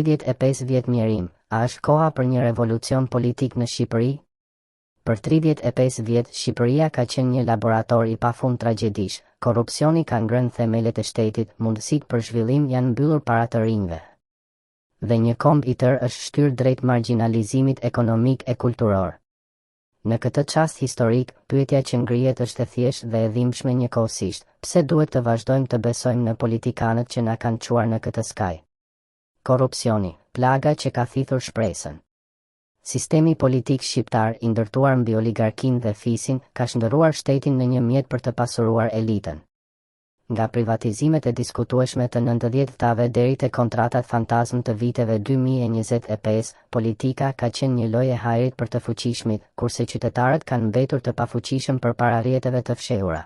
35 vjet mjerim, a është koha për një revolucion politik në Shqipëri? Për 35 vjet, Shqipëria ka qenë një laborator i pafund tragjedish, korrupsioni ka ngrënë themelet e shtetit, mundësitë për zhvillim janë mbyllur para të rinjve. Dhe një komb i tërë është shtyrë drejt marginalizimit ekonomik e kulturor. Në këtë çast historik, pyetja që ngrihet është e thjeshtë dhe e dhimbshme njëkohësisht, pse duhet të vazhdojmë të besojmë në politikanët që na kanë çuar në këtë skaj? Korrupsioni, plaga që ka thithur shpresën. Sistemi politik shqiptar, i ndërtuar mbi oligarkinë dhe fisin, ka shndërruar shtetin në një mjet për të pasuruar elitën. Nga privatizimet e diskutueshme të 90-tave deri te kontratat fantazm të viteve 2025, politika ka qenë një lojë e hajrit për të fuqishmit, kurse qytetarët kanë mbetur të pafuqishëm përpara rrjeteve të fshehura.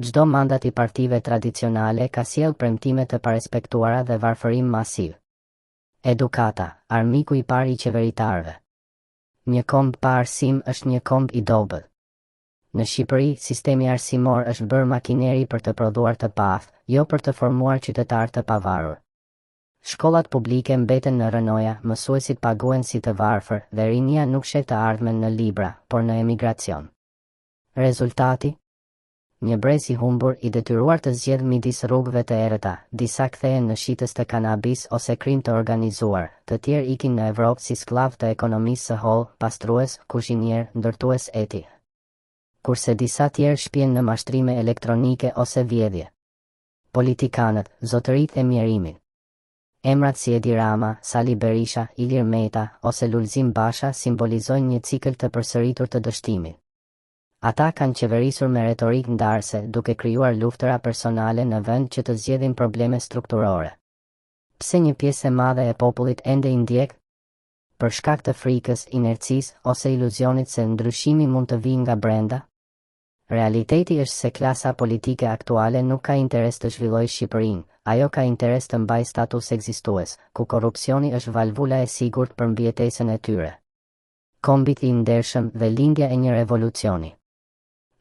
Çdo mandat i partive tradicionale ka sjellë premtime të parespektuara dhe varfërim masiv. Edukata, armiku i parë i qeveritarëve. Një komb pa arsim është një komb i dobët. Në Shqipëri, sistemi arsimor është bërë makineri për të prodhuar të paftë, jo për të formuar qytetar të pavarur. Shkollat publike mbeten në rënoja, mësuesit paguhen si të varfër dhe rinia nuk shet të ardhmen në libra, por në emigracion. Rezultati? Një brez i humbur, i detyruar të zgjedh midis rrugëve të errëta, disa kthehen në shitës të kanabis ose krim të organizuar, të tjerë ikin në Evropë si skllav të ekonomisë së hollë, pastrues, kuzhinier, ndërtues eti. Kurse disa tjerë shpjen në mashtrime elektronike ose vjedhje. Politikanët, zotërit e mjerimit. Emrat si Edi Rama, Sali Berisha, Ilir Meta ose Lulzim Basha simbolizojnë një cikël të përsëritur të dështimit. Ata kanë qeverisur me retorik ndarse, duke krijuar luftëra personale në vend që të zgjedhin probleme strukturore. Pse një pjesë e madhe e popullit ende i ndjek? Për shkak të frikës, inercisë ose iluzionit se ndryshimi mund të vijë nga brenda? Realiteti është se klasa politike aktuale nuk ka interes të zhvillojë Shqipërinë, ajo ka interes të mbajë status ekzistues, ku korrupsioni është valvula e sigurt për mbijetesën e tyre. Kombit i ndershëm dhe lindja e një revolucioni.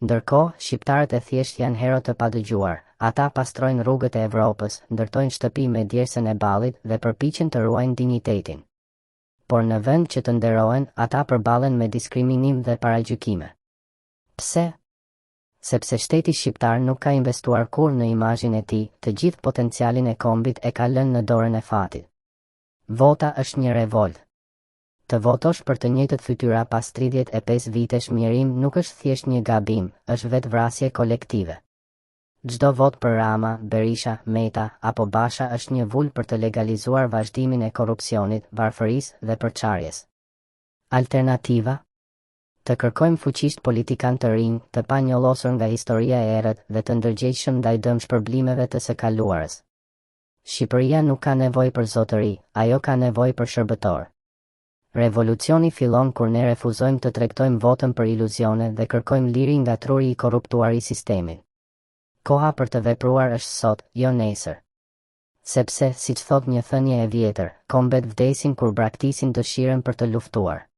Ndërkohë, shqiptarët e thjesht janë hero të padëgjuar, ata pastrojnë rrugët e Evropës, ndërtojnë shtëpi me djersën e ballit dhe përpiqen të ruajnë dinjitetin. Por në vend që të nderohen, ata përballen me diskriminim dhe paragjykime. Pse? Sepse shteti shqiptar nuk ka investuar kur në imazhin e tij, të gjithë potencialin e kombit e ka lënë në dorën e fatit. Vota është një revolt. Të votosh për të njëjtët fytyra pas 35 vitesh mjerim nuk është thjesht një gabim, është vetvrasje kolektive. Çdo vot për Rama, Berisha, Meta apo Basha është një vulë për të legalizuar vazhdimin e korrupsionit, varfërisë dhe përçarjes. Alternativa? Të kërkojmë fuqisht politikan të rinj, të panjollosur nga historia e errët dhe të ndërgjegjshëm ndaj dëmshpërblimeve të së kaluarës. Shqipëria nuk ka nevojë për zotëri, ajo ka nevojë për shërbëtor. Revolucioni fillon kur ne refuzojmë të tregtojmë votën për iluzione dhe kërkojmë liri nga truri i korruptuar i sistemit. Koha për të vepruar është sot, jo nesër. Sepse, siç thot një thënie e vjetër, kombet vdesin kur braktisin dëshirën për të luftuar.